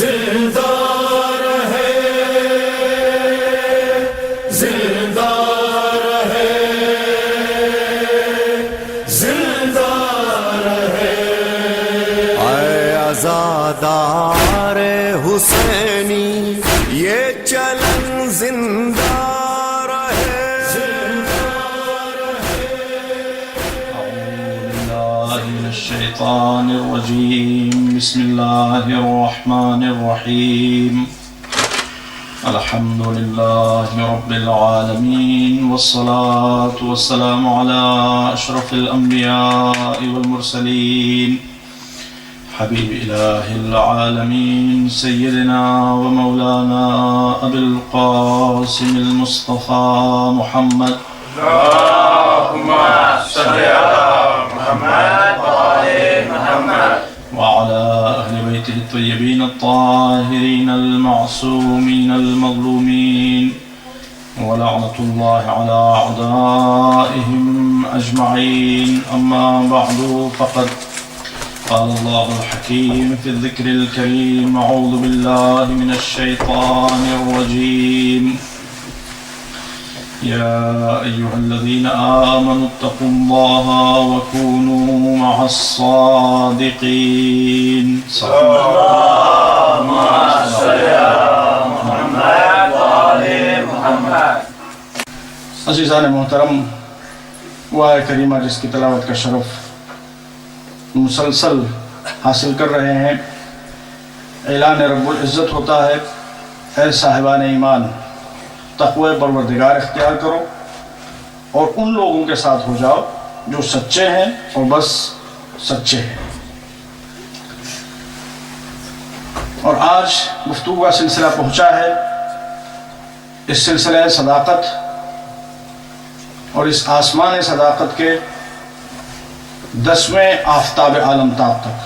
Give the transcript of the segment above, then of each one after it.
زندہ رہے زندہ رہے زندہ رہے اے عزادار حسینی یہ چلن زندہ رہے من الشیطان الرجیم بسم اللہ الرحمن الرحیم الحمد للہ رب العالمین والصلاة والسلام علی اشرف الانبیاء والمرسلین حبیب الہ العالمین سیدنا ومولانا ابی القاسم المصطفى محمد اللهم صل على محمد وآل محمد وعلى أهل بيته الطيبين الطاهرين المعصومين المظلومين ولعنة الله على أعدائهم أجمعين أما بعد فقد قال الله الحكيم في الذكر الكريم أعوذ بالله من الشيطان الرجيم يا أيها الذين آمنوا اتقوا الله وكونوا مع الصادقين اللهم صل على محمد وآل محمد عزیزان محترم، وہ آیت کریمہ جس کی تلاوت کا شرف مسلسل حاصل کر رہے ہیں، اعلان رب العزت ہوتا ہے اے صاحبان ایمان تقوی پروردگار اختیار کرو اور ان لوگوں کے ساتھ ہو جاؤ جو سچے ہیں اور بس سچے ہیں۔ اور آج گفتگو کا سلسلہ پہنچا ہے اس سلسلہ صداقت اور اس آسمان صداقت کے 10ویں آفتاب عالمتاب تک۔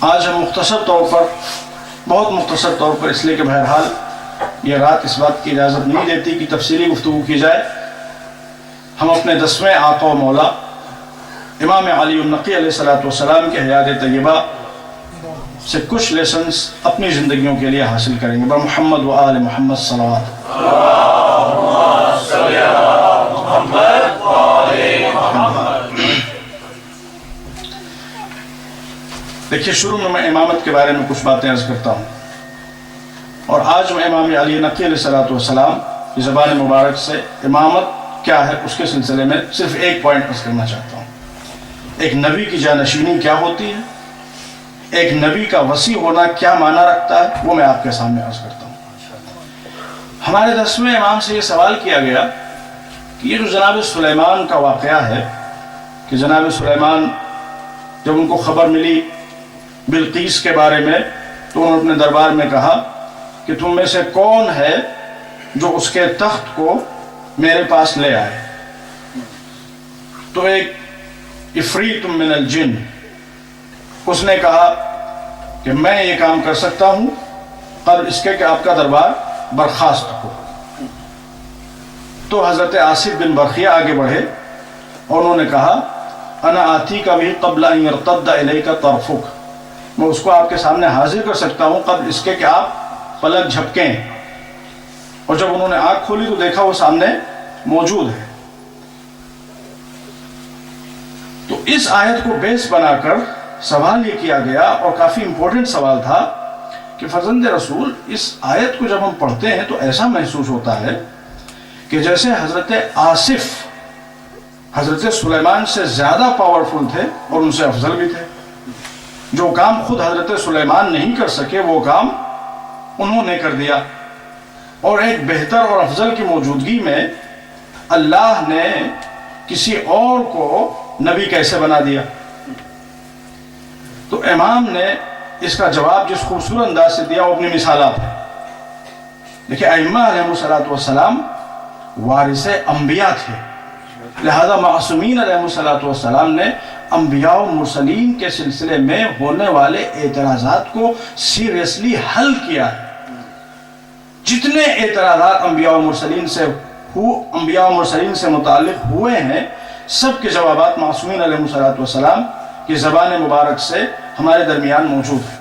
آج ہم مختصر طور پر، بہت مختصر طور پر، اس لیے کہ بہرحال یہ رات اس بات کی اجازت نہیں دیتی کہ تفصیلی گفتگو کی جائے، ہم اپنے 10ویں آقا و مولا امام علی النقی علیہ السلام کے حیات طیبہ سے کچھ لیسنز اپنی زندگیوں کے لیے حاصل کریں گے۔ محمد و آل محمد صلوات۔ اللهم صل على محمد وآل محمد۔ دیکھیے، شروع میں امامت کے بارے میں کچھ باتیں عرض کرتا ہوں، اور آج میں امام علی نقی علیہ السلام کی زبان مبارک سے امامت کیا ہے اس کے سلسلے میں صرف ایک پوائنٹ عرض کرنا چاہتا ہوں۔ ایک نبی کی جانشینی کیا ہوتی ہے، ایک نبی کا وسیع ہونا کیا معنی رکھتا ہے، وہ میں آپ کے سامنے عرض کرتا ہوں۔ ہمارے 10ویں امام سے یہ سوال کیا گیا کہ یہ جو جناب سلیمان کا واقعہ ہے کہ جناب سلیمان جب ان کو خبر ملی بلقیس کے بارے میں تو انہوں نے اپنے دربار میں کہا کہ تم میں سے کون ہے جو اس کے تخت کو میرے پاس لے آئے؟ تو ایک عفریت من الجن اس نے کہا کہ میں یہ کام کر سکتا ہوں قبل اس کے کہ آپ کا دربار برخاست ہو۔ تو حضرت آصف بن برخیہ آگے بڑھے اور انہوں نے کہا انا آتی کا بھی قبل ان یرتد الیک طرفک، میں اس کو آپ کے سامنے حاضر کر سکتا ہوں قبل اس کے کہ آپ پلک جھپکیں۔ اور جب انہوں نے آنکھ کھولی تو دیکھا وہ سامنے موجود ہے۔ تو اس آیت کو بیس بنا کر سوال یہ کیا گیا، اور کافی امپورٹنٹ سوال تھا کہ فرزند رسول اس آیت کو جب ہم پڑھتے ہیں تو ایسا محسوس ہوتا ہے کہ جیسے حضرت آصف حضرت سلیمان سے زیادہ پاورفل تھے اور ان سے افضل بھی تھے۔ جو کام خود حضرت سلیمان نہیں کر سکے وہ کام انہوں نے کر دیا، اور ایک بہتر اور افضل کی موجودگی میں اللہ نے کسی اور کو نبی کیسے بنا دیا؟ تو امام نے اس کا جواب جس خوبصورت انداز سے دیا وہ اپنی مثالات ہے۔ دیکھیں، ائمہ علیہ السلام وارث انبیاء تھے، لہذا معصومین علیہ السلام نے انبیاء و مرسلین کے سلسلے میں ہونے والے اعتراضات کو سیریسلی حل کیا ہے۔ جتنے اعتراضات انبیاء و مرسلین سے متعلق ہوئے ہیں سب کے جوابات معصومین علیہ السلام کی زبان مبارک سے ہمارے درمیان موجود ہیں۔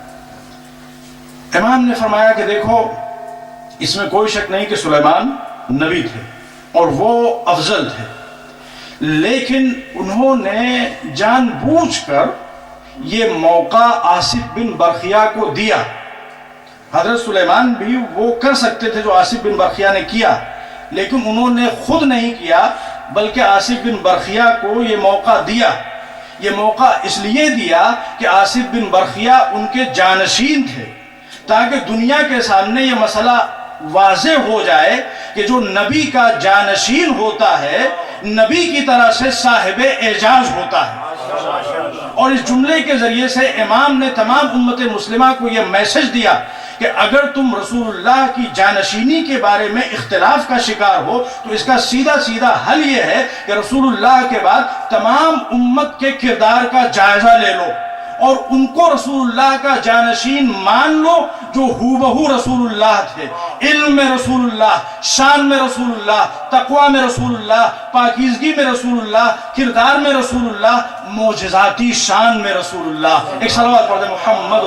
امام نے فرمایا کہ دیکھو اس میں کوئی شک نہیں کہ سلیمان نبی تھے اور وہ افضل تھے، لیکن انہوں نے جان بوجھ کر یہ موقع آصف بن برخیہ کو دیا۔ حضرت سلیمان بھی وہ کر سکتے تھے جو آصف بن برخیہ نے کیا، لیکن انہوں نے خود نہیں کیا بلکہ آصف بن برخیہ کو یہ موقع دیا۔ یہ موقع اس لیے دیا کہ آصف بن برخیہ ان کے جانشین تھے، تاکہ دنیا کے سامنے یہ مسئلہ واضح ہو جائے کہ جو نبی کا جانشین ہوتا ہے نبی کی طرح سے صاحب اعجاز ہوتا ہے۔ اور اس جملے کے ذریعے سے امام نے تمام امت مسلمہ کو یہ میسج دیا کہ اگر تم رسول اللہ کی جانشینی کے بارے میں اختلاف کا شکار ہو تو اس کا سیدھا سیدھا حل یہ ہے کہ رسول اللہ کے بعد تمام امت کے کردار کا جائزہ لے لو اور ان کو رسول اللہ کا جانشین مان لو جو ہو بہو رسول اللہ تھے، علم میں رسول اللہ، شان میں رسول اللہ، تقوی میں رسول اللہ، پاکیزگی میں رسول اللہ، کردار میں رسول اللہ، معجزاتی شان میں رسول اللہ۔ ایک صلوات پڑھ دیں محمد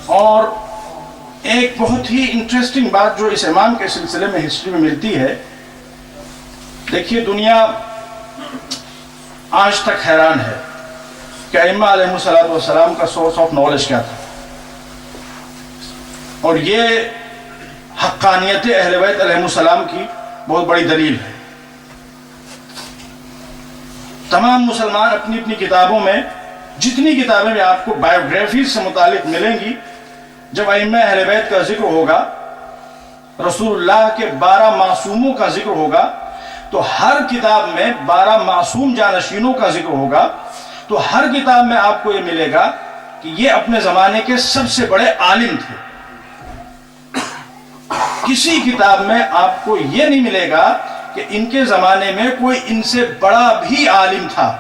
اور ایک بہت ہی انٹرسٹنگ بات جو اس امام کے سلسلے میں ہسٹری میں ملتی ہے، دیکھیے دنیا آج تک حیران ہے کہ ائمہ علیہ السلام کا سورس آف نالج کیا تھا، اور یہ حقانیت اہل بیت علیہ السلام کی بہت بڑی دلیل ہے۔ تمام مسلمان اپنی اپنی کتابوں میں، جتنی کتابیں بھی آپ کو بایوگرافیز سے متعلق ملیں گی، جب ائمہ اہل بیت کا ذکر ہوگا، رسول اللہ کے 12 معصوموں کا ذکر ہوگا، تو ہر کتاب میں 12 معصوم جانشینوں کا ذکر ہوگا، تو ہر کتاب میں آپ کو یہ ملے گا کہ یہ اپنے زمانے کے سب سے بڑے عالم تھے۔ کسی کتاب میں آپ کو یہ نہیں ملے گا کہ ان کے زمانے میں کوئی ان سے بڑا بھی عالم تھا۔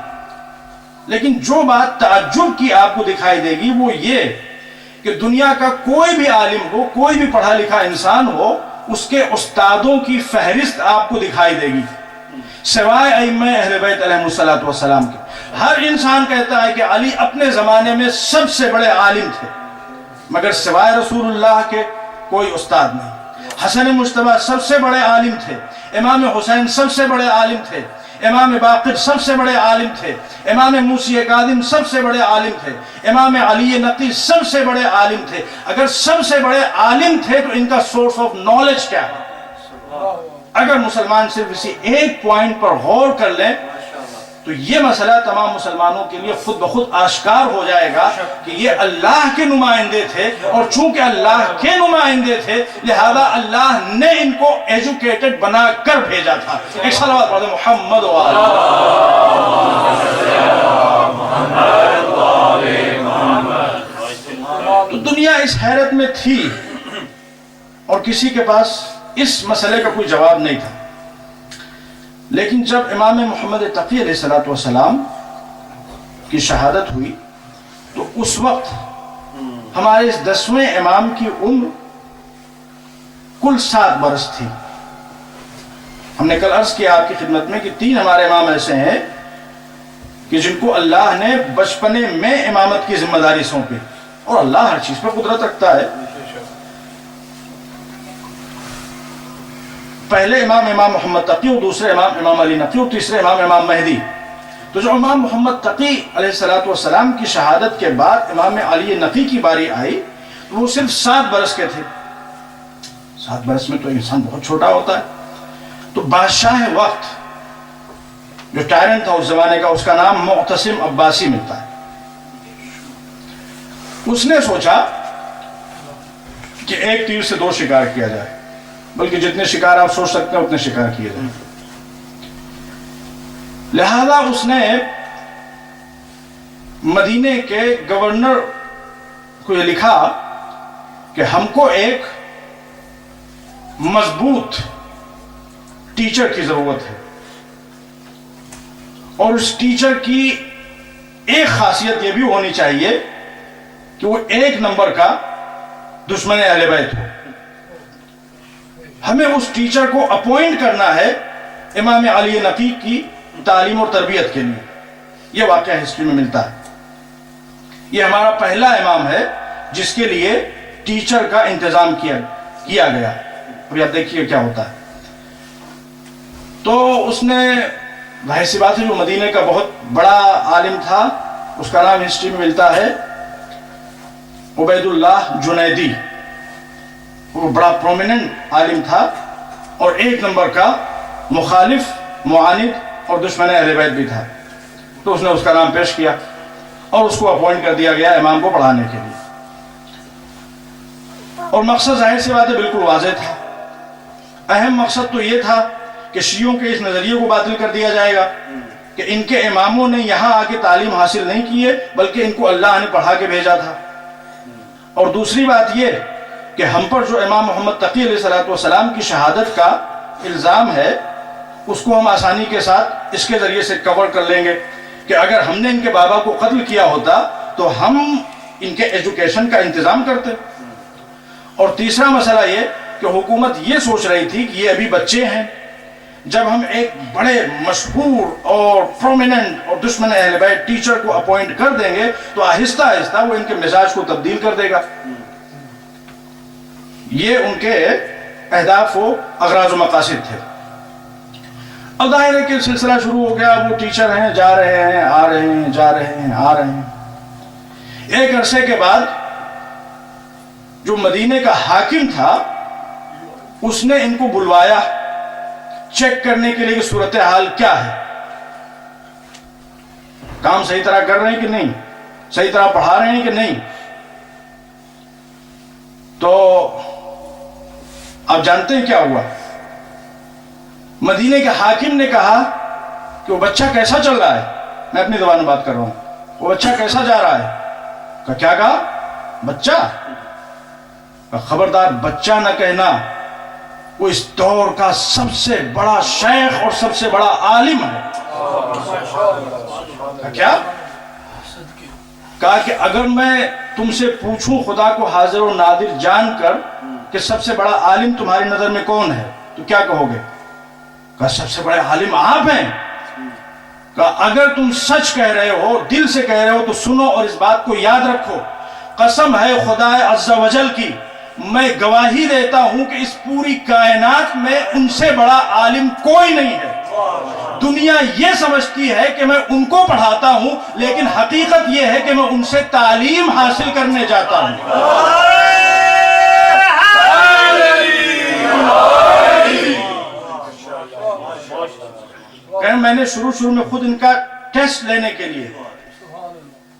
لیکن جو بات تعجب کی آپ کو دکھائی دے گی وہ یہ کہ دنیا کا کوئی بھی عالم ہو، کوئی بھی پڑھا لکھا انسان ہو، اس کے استادوں کی فہرست آپ کو دکھائی دے گی سوائے ائمہ اہل بیت علیہ السلام کے۔ ہر انسان کہتا ہے کہ علی اپنے زمانے میں سب سے بڑے عالم تھے، مگر سوائے رسول اللہ کے کوئی استاد نہیں۔ حسن مجتبی سب سے بڑے عالم تھے، امام حسین سب سے بڑے عالم تھے، امام باقر سب سے بڑے عالم تھے، امام موسی کاظم سب سے بڑے عالم تھے، امام علی نقی سب سے بڑے عالم تھے۔ اگر سب سے بڑے عالم تھے تو ان کا سورس آف نالج کیا ہے؟ اگر مسلمان صرف اسی ایک پوائنٹ پر غور کر لیں تو یہ مسئلہ تمام مسلمانوں کے لیے خود بخود آشکار ہو جائے گا کہ یہ اللہ کے نمائندے تھے، اور چونکہ اللہ کے نمائندے تھے لہذا اللہ نے ان کو ایجوکیٹڈ بنا کر بھیجا تھا۔ ایک صلوات پڑھ دیں محمد تو دنیا اس حیرت میں تھی اور کسی کے پاس اس مسئلے کا کوئی جواب نہیں تھا۔ لیکن جب امام محمد تقی علیہ السلام کی شہادت ہوئی تو اس وقت ہمارے اس 10ویں امام کی عمر کل 7 برس تھی۔ ہم نے کل عرض کیا آپ کی خدمت میں کہ 3 ہمارے امام ایسے ہیں کہ جن کو اللہ نے بچپنے میں امامت کی ذمہ داری سونپی، اور اللہ ہر چیز پر قدرت رکھتا ہے۔ پہلے امام محمد تقی، اور دوسرے امام علی نقی، اور تیسرے امام مہدی۔ تو جو امام محمد تقی علیہ السلام کی شہادت کے بعد امام علی نقی کی باری آئی تو وہ صرف 7 برس کے تھے۔ 7 برس میں تو انسان بہت چھوٹا ہوتا ہے۔ تو بادشاہ وقت جو ٹائرن تھا اس زمانے کا، اس کا نام معتصم عباسی ملتا ہے۔ اس نے سوچا کہ ایک تیر سے 2 شکار کیا جائے، بلکہ جتنے شکار آپ سوچ سکتے ہیں اتنے شکار کیے جائیں۔ لہذا اس نے مدینے کے گورنر کو یہ لکھا کہ ہم کو ایک مضبوط ٹیچر کی ضرورت ہے، اور اس ٹیچر کی ایک خاصیت یہ بھی ہونی چاہیے کہ وہ 1 نمبر کا دشمن اہل بیت ہو۔ ہمیں اس ٹیچر کو اپوائنٹ کرنا ہے امام علی نقی کی تعلیم اور تربیت کے لیے. یہ واقعہ ہسٹری میں ملتا ہے. یہ ہمارا پہلا امام ہے جس کے لیے ٹیچر کا انتظام کیا گیا. ابھی آپ دیکھیے کیا ہوتا ہے. تو اس نے ظاہر سی بات ہے جو مدینے کا بہت بڑا عالم تھا, اس کا نام ہسٹری میں ملتا ہے عبید اللہ جنیدی. وہ بڑا پرومیننٹ عالم تھا اور ایک نمبر کا مخالف, معاند اور دشمن اہل بیت بھی تھا. تو اس نے اس کا نام پیش کیا اور اس کو اپوائنٹ کر دیا گیا امام کو پڑھانے کے لیے. اور مقصد ظاہر سی بات ہے بالکل واضح تھا. اہم مقصد تو یہ تھا کہ شیعوں کے اس نظریے کو باطل کر دیا جائے گا کہ ان کے اماموں نے یہاں آ کے تعلیم حاصل نہیں کی ہے بلکہ ان کو اللہ نے پڑھا کے بھیجا تھا. اور دوسری بات یہ کہ ہم پر جو امام محمد تقی علیہ السلام کی شہادت کا الزام ہے اس کو ہم آسانی کے ساتھ اس کے ذریعے سے کور کر لیں گے کہ اگر ہم نے ان کے بابا کو قتل کیا ہوتا تو ہم ان کے ایجوکیشن کا انتظام کرتے. اور تیسرا مسئلہ یہ کہ حکومت یہ سوچ رہی تھی کہ یہ ابھی بچے ہیں, جب ہم ایک بڑے مشہور اور پرومیننٹ اور دشمن اہل بیت ٹیچر کو اپوائنٹ کر دیں گے تو آہستہ آہستہ وہ ان کے مزاج کو تبدیل کر دے گا. یہ ان کے اہداف و اغراض و مقاصد تھے. اب ظاہر ہے کہ سلسلہ شروع ہو گیا. وہ ٹیچر ہیں, جا رہے ہیں, آ رہے ہیں, جا رہے ہیں, آ رہے ہیں. ایک عرصے کے بعد جو مدینے کا حاکم تھا اس نے ان کو بلوایا چیک کرنے کے لیے کہ صورتحال کیا ہے, کام صحیح طرح کر رہے ہیں کہ نہیں, صحیح طرح پڑھا رہے ہیں کہ نہیں. تو آپ جانتے ہیں کیا ہوا. مدینے کے حاکم نے کہا کہ وہ بچہ کیسا چل رہا ہے, میں اپنی زبان میں بات کر رہا ہوں, وہ بچہ کیسا جا رہا ہے. کیا کہا؟ بچہ. خبردار بچہ نہ کہنا, وہ اس دور کا سب سے بڑا شیخ اور سب سے بڑا عالم ہے. کیا کہا کہ اگر میں تم سے پوچھوں خدا کو حاضر و نادر جان کر کہ سب سے بڑا عالم تمہاری نظر میں کون ہے تو کیا کہو گے؟ کہا سب سے بڑے عالم آپ ہیں. کہا اگر تم سچ کہہ رہے ہو, دل سے کہہ رہے ہو تو سنو اور اس بات کو یاد رکھو. قسم ہے خدا عز و جل کی, میں گواہی دیتا ہوں کہ اس پوری کائنات میں ان سے بڑا عالم کوئی نہیں ہے. دنیا یہ سمجھتی ہے کہ میں ان کو پڑھاتا ہوں لیکن حقیقت یہ ہے کہ میں ان سے تعلیم حاصل کرنے جاتا ہوں. میں نے شروع میں خود ان کا ٹیسٹ لینے کے لیے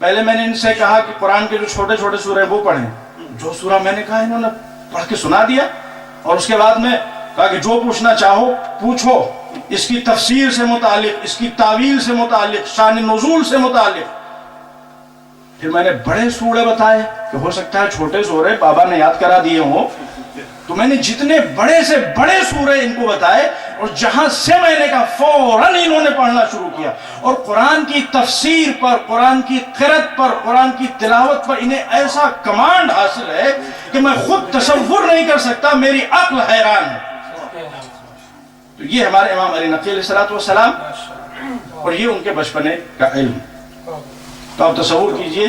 پہلے میں نے ان سے کہا کہ قرآن کے جو چھوٹے چھوٹے سورے وہ پڑھیں. جو سورہ میں نے کہا انہوں نے پڑھ کے سنا دیا اور اس کے بعد میں کہا کہ جو پوچھنا چاہو پوچھو, اس کی تفسیر سے متعلق, اس کی تعویل سے متعلق, شان نزول سے متعلق. پھر میں نے بڑے سورے بتائے کہ ہو سکتا ہے چھوٹے سورے بابا نے یاد کرا دیے ہوں, تو میں نے جتنے بڑے سے بڑے سورے ان کو بتائے اور جہاں سے میں نے کہا فوراً انہوں نے پڑھنا شروع کیا. اور قرآن کی تفسیر پر, قرآن کی قرأت پر, قرآن کی تلاوت پر انہیں ایسا کمانڈ حاصل ہے کہ میں خود تصور نہیں کر سکتا, میری عقل حیران ہے. تو یہ ہمارے امام علی نقی علیہ السلام اور یہ ان کے بچپنے کا علم. تو آپ تصور کیجئے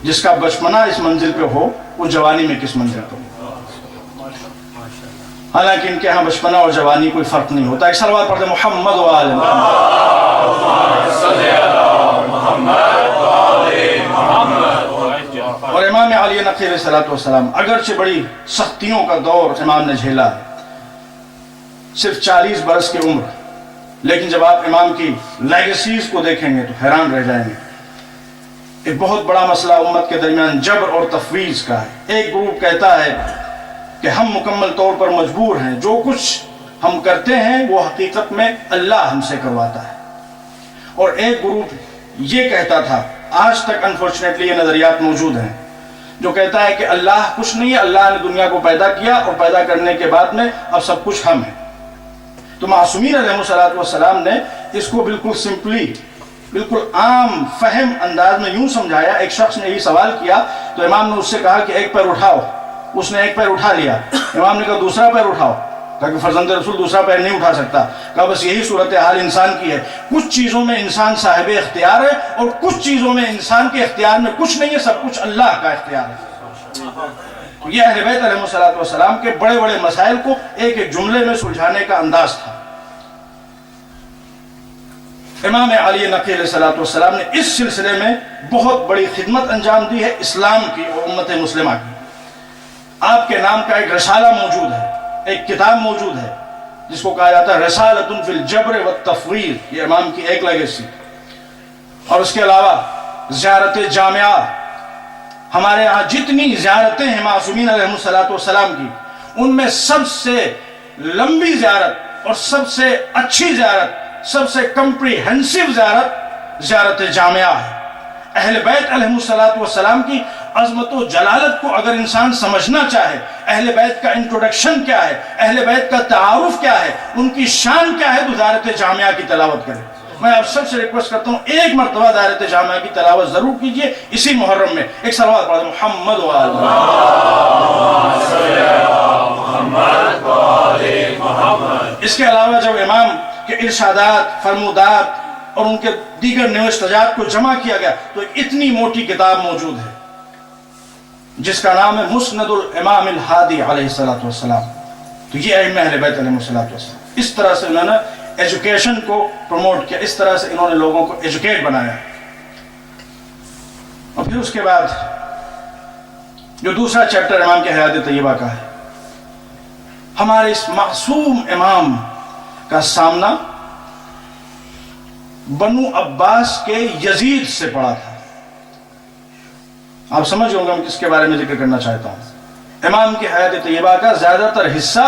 جس کا بچپنا اس منزل پہ ہو وہ جوانی میں کس منزل پہ ہو. حالانکہ ان کے ہاں بچپنا اور جوانی کوئی فرق نہیں ہوتا. ایک صلوات پڑھتے محمد و آل محمد. اور امام علی نقی علیہ السلام اگرچہ بڑی سختیوں کا دور امام نے جھیلا ہے, صرف 40 برس کی عمر, لیکن جب آپ امام کی لیگیسیز کو دیکھیں گے تو حیران رہ جائیں گے. ایک بہت بڑا مسئلہ امت کے درمیان جبر اور تفویض کا ہے. ایک گروپ کہتا ہے کہ ہم مکمل طور پر مجبور ہیں, جو کچھ ہم کرتے ہیں وہ حقیقت میں اللہ ہم سے کرواتا ہے. اور ایک گروپ یہ کہتا تھا, آج تک انفارچونیٹلی یہ نظریات موجود ہیں, جو کہتا ہے کہ اللہ کچھ نہیں ہے, اللہ نے دنیا کو پیدا کیا اور پیدا کرنے کے بعد میں اب سب کچھ ہم ہیں. تو معصومین علیہ السلام نے اس کو بالکل سمپلی, بالکل عام فہم انداز میں یوں سمجھایا. ایک شخص نے یہ سوال کیا تو امام نے اس سے کہا کہ ایک پیر اٹھاؤ. اس نے ایک پیر اٹھا لیا. امام نے کہا دوسرا پیر اٹھاؤ. کہ فرزند رسول دوسرا پیر نہیں اٹھا سکتا. کہا بس یہی صورتحال انسان کی ہے. کچھ چیزوں میں انسان صاحب اختیار ہے اور کچھ چیزوں میں انسان کے اختیار میں کچھ نہیں ہے, سب کچھ اللہ کا اختیار ہے. یہ اہل بیت علیہ السلام کے بڑے بڑے مسائل کو ایک ایک جملے میں سلجھانے کا انداز تھا. امام علی نقی علیہ السلام نے اس سلسلے میں بہت بڑی خدمت انجام دی ہے اسلام کی اور امت مسلمہ کی. آپ کے نام کا ایک رسالہ موجود ہے, ایک کتاب موجود ہے جس کو کہا جاتا ہے رسالۃ فی الجبر والتفویض. یہ امام کی ایک لیگیسی. اور اس کے علاوہ زیارت جامعہ, ہمارے ہاں جتنی زیارتیں ہیں معصومین علیہ السلام کی, ان میں سب سے لمبی زیارت اور سب سے اچھی زیارت, سب سے کمپریہنسو زیارت جامعہ ہے. اہل بیت علیہ السلام کی عظمت و جلالت کو اگر انسان سمجھنا چاہے, اہل بیت کا انٹروڈکشن کیا ہے, اہل بیت کا تعارف کیا ہے, ان کی شان کیا ہے, تو زیارت جامعہ کی تلاوت کریں. میں آپ سب سے ریکویسٹ کرتا ہوں ایک مرتبہ زیارت جامعہ کی تلاوت ضرور کیجئے اسی محرم میں. ایک صلوات پڑھ دیں محمد محمد. اس کے علاوہ جب امام کے ارشادات, فرمودات اور ان کے دیگر نوشتجات کو جمع کیا گیا تو ایک اتنی موٹی کتاب موجود ہے جس کا نام ہے مسند الامام الہادی علیہ السلام. تو یہ ائمہ اہل بیت علیہ السلام اس طرح سے انہوں نے ایجوکیشن کو پروموٹ کیا, اس طرح سے انہوں نے لوگوں کو ایجوکیٹ بنایا. اور پھر اس کے بعد جو دوسرا چیپٹر امام کے حیات طیبہ کا ہے, ہمارے اس معصوم امام کا سامنا بنو عباس کے یزید سے پڑا تھا. آپ سمجھ ہوں گے میں کس کے بارے میں ذکر کرنا چاہتا ہوں. امام کی حیات طیبہ کا زیادہ تر حصہ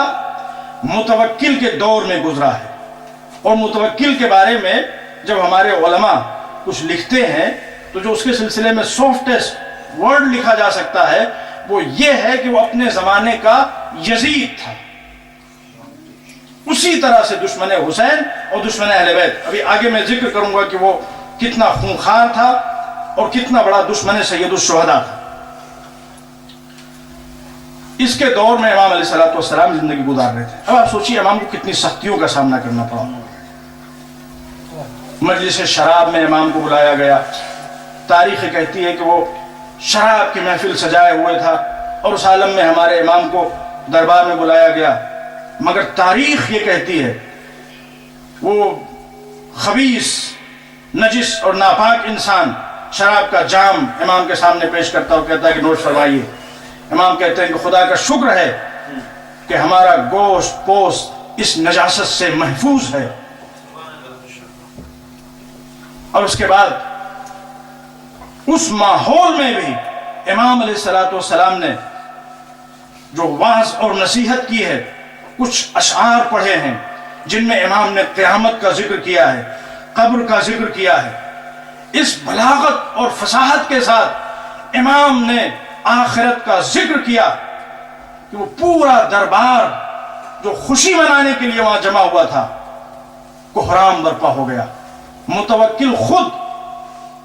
متوکل کے دور میں گزرا ہے, اور متوکل کے بارے میں جب ہمارے علماء کچھ لکھتے ہیں تو جو اس کے سلسلے میں سافٹسٹ ورڈ لکھا جا سکتا ہے وہ یہ ہے کہ وہ اپنے زمانے کا یزید تھا, اسی طرح سے دشمن حسین اور دشمن اہل بیت. ابھی آگے میں ذکر کروں گا کہ وہ کتنا خونخوار تھا اور کتنا بڑا دشمن سید الشہداء تھا. اس کے دور میں امام علیہ السلام زندگی گزار رہے تھے. اب آپ سوچیے امام کو کتنی سختیوں کا سامنا کرنا پڑا. مجلس شراب میں امام کو بلایا گیا. تاریخ کہتی ہے کہ وہ شراب کی محفل سجائے ہوئے تھا اور اس عالم میں ہمارے امام کو دربار میں بلایا گیا, مگر تاریخ یہ کہتی ہے وہ خبیث, نجس اور ناپاک انسان شراب کا جام امام کے سامنے پیش کرتا اور کہتا ہے کہ نوش فرمائیے. امام کہتے ہیں کہ خدا کا شکر ہے کہ ہمارا گوشت پوست اس نجاست سے محفوظ ہے. اور اس کے بعد اس ماحول میں بھی امام علیہ السلام نے جو وعظ اور نصیحت کی ہے, کچھ اشعار پڑھے ہیں جن میں امام نے قیامت کا ذکر کیا ہے, قبر کا ذکر کیا ہے. اس بلاغت اور فصاحت کے ساتھ امام نے آخرت کا ذکر کیا کہ وہ پورا دربار جو خوشی منانے کے لیے وہاں جمع ہوا تھا کوہرام برپا ہو گیا. متوکل خود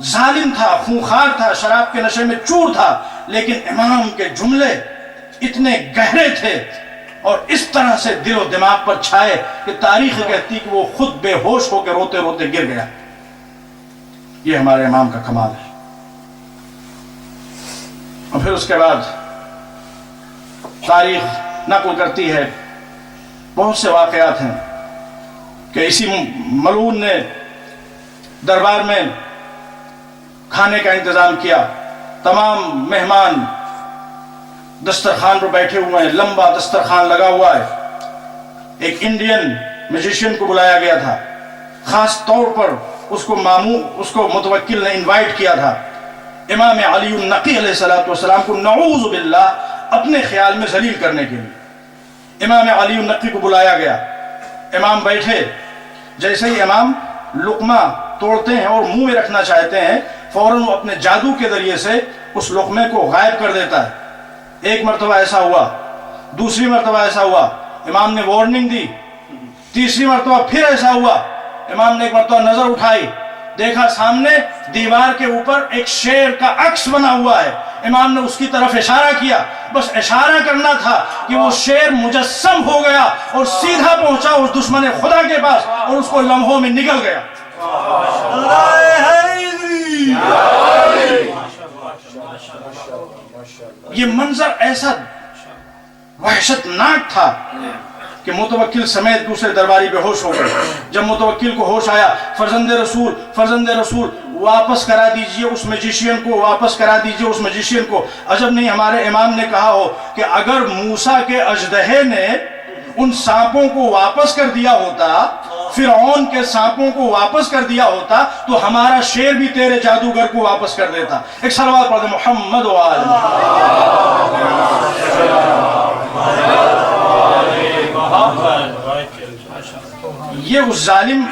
ظالم تھا, خونخوار تھا, شراب کے نشے میں چور تھا, لیکن امام کے جملے اتنے گہرے تھے اور اس طرح سے دل و دماغ پر چھائے کہ تاریخ کہتی کہ وہ خود بے ہوش ہو کے روتے روتے گر گیا. یہ ہمارے امام کا کمال ہے. اور پھر اس کے بعد تاریخ نقل کرتی ہے بہت سے واقعات ہیں کہ اسی ملعون نے دربار میں کھانے کا انتظام کیا. تمام مہمان دسترخوان پر بیٹھے ہوئے ہیں, لمبا دسترخوان لگا ہوا ہے. ایک انڈین میوزیشین کو بلایا گیا تھا, خاص طور پر اس کو متوکل نے انوائٹ کیا تھا امام علی النقی علیہ السلام کو نعوذ باللہ اپنے خیال میں ذلیل کرنے کے لیے. امام علی النقی کو بلایا گیا, امام بیٹھے, جیسے ہی امام لقمہ توڑتے ہیں اور منہ میں رکھنا چاہتے ہیں فوراً وہ اپنے جادو کے ذریعے سے اس لقمے کو غائب کر دیتا ہے. ایک مرتبہ ایسا ہوا, دوسری مرتبہ ایسا ہوا, امام نے وارننگ دی, تیسری مرتبہ پھر ایسا ہوا, امام نے ایک مرتبہ نظر اٹھائی, دیکھا سامنے دیوار کے اوپر ایک شیر کا عکس بنا ہوا ہے. امام نے اس کی طرف اشارہ کیا. بس اشارہ کرنا تھا کہ وہ شیر مجسم ہو گیا اور سیدھا پہنچا اس دشمن خدا کے پاس اور اس کو لمحوں میں نگل گیا. یہ منظر ایسا وحشتناک تھا کہ متوکل سمیت دوسرے درباری بے ہوش ہو گئے. جب متوکل کو ہوش آیا، فرزند رسول واپس کرا دیجئے اس میجیشین کو، واپس کرا دیجئے اس میجیشین کو. عجب نہیں ہمارے امام نے کہا ہو کہ اگر موسیٰ کے اژدہے نے ان سانپوں کو واپس کر دیا ہوتا، فرعون کے سانپوں کو واپس کر دیا ہوتا، تو ہمارا شیر بھی تیرے جادوگر کو واپس کر دیتا. ایک صلوات پڑھ دیں محمد و آل یہ اس ظالم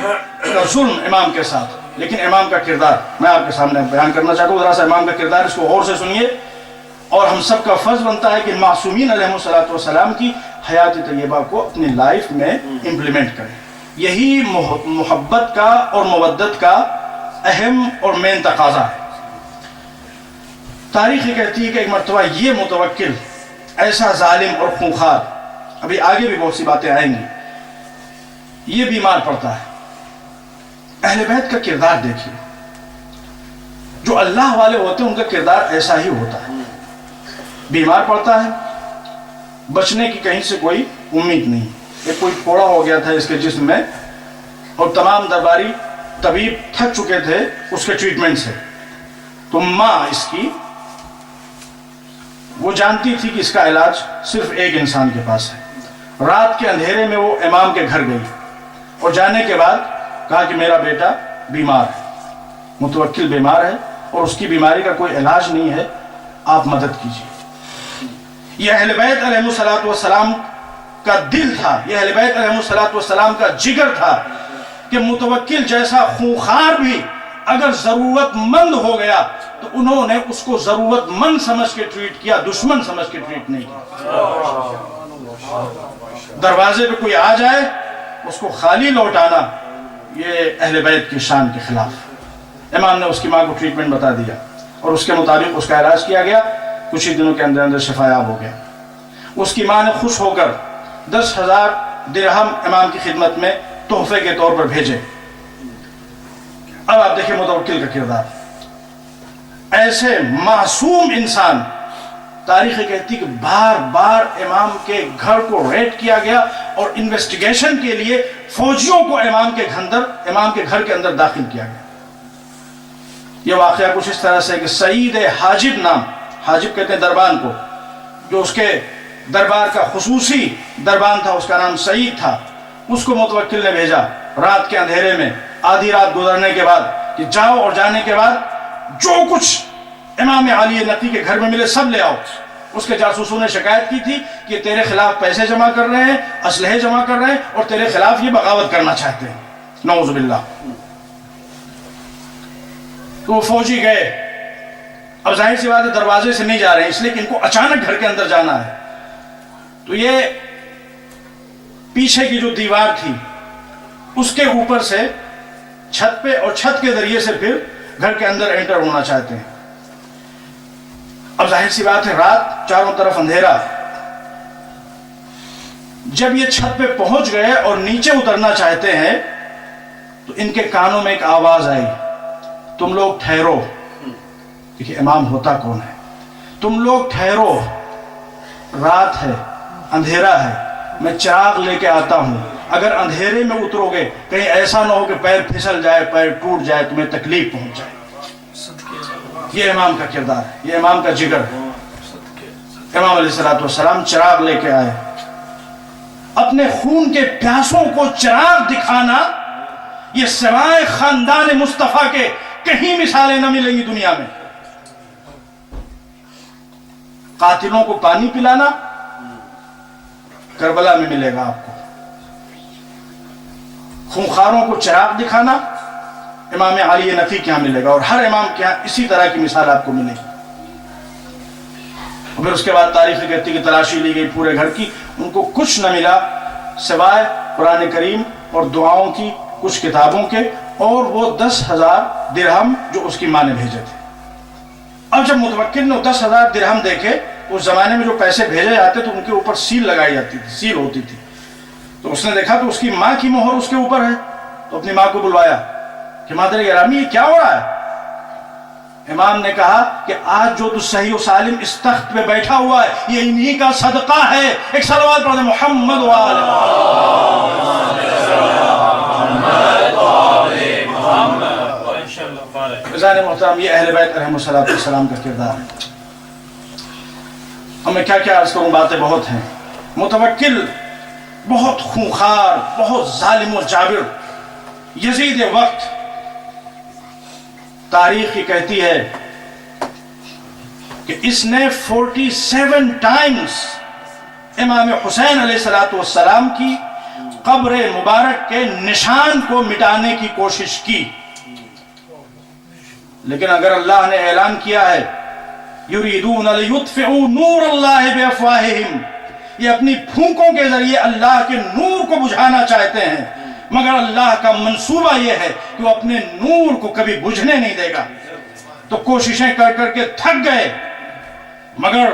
کا ظلم امام کے ساتھ. لیکن امام کا کردار میں آپ کے سامنے بیان کرنا چاہتا ہوں. ذرا سا امام کا کردار اس کو غور سے سنیے، اور ہم سب کا فرض بنتا ہے کہ معصومین علیہ السلام کی حیات طیبہ کو اپنی لائف میں امپلیمنٹ کریں. یہی محبت کا اور مودت کا اہم اور مین تقاضا ہے. تاریخ کہتی ہے کہ ایک مرتبہ یہ متوکل ایسا ظالم اور خونخوار، ابھی آگے بھی بہت سی باتیں آئیں گی، یہ بیمار پڑتا ہے. اہل بیت کا کردار دیکھیے، جو اللہ والے ہوتے ہیں ان کا کردار ایسا ہی ہوتا ہے. بیمار پڑتا ہے، بچنے کی کہیں سے کوئی امید نہیں. ایک کوئی پھوڑا ہو گیا تھا اس کے جسم میں، اور تمام درباری طبیب تھک چکے تھے اس کے ٹریٹمنٹ سے. تو ماں اس کی وہ جانتی تھی کہ اس کا علاج صرف ایک انسان کے پاس ہے. رات کے اندھیرے میں وہ امام کے گھر گئی اور جانے کے بعد کہا کہ میرا بیٹا بیمار ہے، متوکل بیمار ہے اور اس کی بیماری کا کوئی علاج نہیں ہے، آپ مدد کیجیے. یہ اہل بیت علیہ السلام کا دل تھا، یہ اہل بیت علیہ السلام کا جگر تھا کہ متوکل جیسا خونخوار بھی اگر ضرورت مند ہو گیا تو انہوں نے اس کو ضرورت مند سمجھ کے ٹریٹ کیا، دشمن سمجھ کے ٹریٹ نہیں کیا. دروازے پہ کوئی آ جائے اس کو خالی لوٹانا یہ اہل بیت کی شان کے خلاف. امام نے اس کی ماں کو ٹریٹمنٹ بتا دیا اور اس کے مطابق اس کا علاج کیا گیا. کچھ ہی دنوں کے اندر اندر شفا یاب ہو گیا. اس کی ماں نے خوش ہو کر 10,000 درہم امام کی خدمت میں تحفے کے طور پر بھیجے. اب آپ دیکھیں متوکل کا کردار. ایسے معصوم انسان، تاریخ کہتی کہ بار بار امام کے گھر کو ریڈ کیا گیا اور انویسٹیگیشن کے لیے فوجیوں کو امام کے گھر کے اندر داخل کیا گیا. یہ واقعہ کچھ اس طرح سے کہ سعید حاجب نام، حاجب کہتے ہیں دربان کو، جو اس کے دربار کا خصوصی دربان تھا، اس کا نام سعید تھا. اس کو متوکل نے بھیجا رات کے اندھیرے میں، آدھی رات گزرنے کے بعد، کہ جاؤ اور جانے کے بعد جو کچھ امام علی نقی کے گھر میں ملے سب لے آؤ. اس کے جاسوسوں نے شکایت کی تھی کہ تیرے خلاف پیسے جمع کر رہے ہیں، اسلحے جمع کر رہے ہیں اور تیرے خلاف یہ بغاوت کرنا چاہتے ہیں. نعوذ باللہ. تو وہ فوجی گئے. اب ظاہر سی بات ہے دروازے سے نہیں جا رہے ہیں، اس لیے کہ ان کو اچانک گھر کے اندر جانا ہے. تو یہ پیچھے کی جو دیوار تھی اس کے اوپر سے چھت پہ اور چھت کے ذریعے سے پھر گھر کے اندر انٹر ہونا چاہتے ہیں. اب ظاہر سی بات ہے رات، چاروں طرف اندھیرا. جب یہ چھت پہ پہنچ گئے اور نیچے اترنا چاہتے ہیں تو ان کے کانوں میں ایک آواز آئی، تم لوگ ٹھہرو. دیکھیے امام ہوتا کون ہے. تم لوگ ٹھہرو، رات ہے، اندھیرا ہے، میں چراغ لے کے آتا ہوں. اگر اندھیرے میں اترو گے کہیں ایسا نہ ہو کہ پیر پھسل جائے، پیر ٹوٹ جائے، تمہیں تکلیف پہنچ جائے. یہ امام کا کردار ہے، یہ امام کا جگر ہے. امام علیہ السلام چراغ لے کے آئے. اپنے خون کے پیاسوں کو چراغ دکھانا یہ سوائے خاندان مصطفیٰ کے کہیں مثالیں نہ ملیں گی دنیا میں. قاتلوں کو پانی پلانا کربلا میں ملے گا آپ کو. خونخواروں کو چراغ دکھانا امام علی نقی کے یہاں ملے گا، اور ہر امام کے یہاں اسی طرح کی مثال آپ کو ملے گی. پھر اس کے بعد تاریخ کہتی کہ تلاشی لی گئی پورے گھر کی، ان کو کچھ نہ ملا سوائے قرآن کریم اور دعاؤں کی، کچھ کتابوں کے اور وہ 10,000 درہم جو اس کی ماں نے بھیجے تھے. اب جب متوکل نے 10,000 درہم دیکھے، اس زمانے میں جو پیسے بھیجے جاتے تو ان کے اوپر سیل لگائی جاتی تھی، سیل ہوتی تھی. تو اس نے دیکھا تو اس کی ماں کی مہر اس کے اوپر ہے. تو اپنی ماں کو بلوایا کہ مادر گرامی یہ کیا ہو رہا ہے؟ امام نے کہا کہ آج جو تو صحیح و سالم اس تخت پہ بیٹھا ہوا ہے یہ انہی کا صدقہ ہے. ایک صلوات پڑھ دیں محمد عزیزان محترم، یہ اہل بیت علیہ السلام کا کردار ہے. ہمیں کیا کیا عرض کروں، باتیں بہت ہیں. متوکل بہت خونخوار، بہت ظالم و جابر یزید وقت. تاریخ یہ کہتی ہے کہ اس نے 47 ٹائمز امام حسین علیہ السلام کی قبر مبارک کے نشان کو مٹانے کی کوشش کی. لیکن اگر اللہ نے اعلان کیا ہے یریدون لیطفئوا نور اللہ بافواہہم، یہ اپنی پھونکوں کے ذریعے اللہ کے نور کو بجھانا چاہتے ہیں، مگر اللہ کا منصوبہ یہ ہے کہ وہ اپنے نور کو کبھی بجھنے نہیں دے گا. تو کوششیں کر کر کے تھک گئے، مگر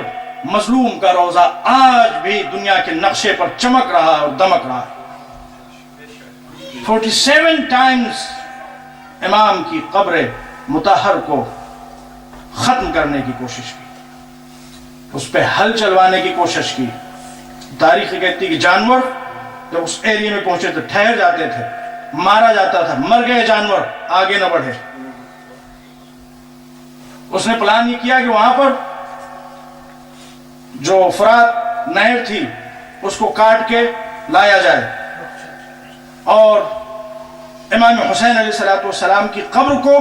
مظلوم کا روزہ آج بھی دنیا کے نقشے پر چمک رہا اور دمک رہا ہے. 47 ٹائمز امام کی قبر مطہر کو ختم کرنے کی کوشش کی، اس پہ حل چلوانے کی کوشش کی. تاریخ کہتی کہ جانور جب اس ایریے میں پہنچے تو ٹھہر جاتے تھے، مارا جاتا تھا، مر گئے جانور آگے نہ بڑھے. اس نے پلان یہ کیا کہ وہاں پر جو فرات نہر تھی اس کو کاٹ کے لایا جائے اور امام حسین علیہ السلام کی قبر کو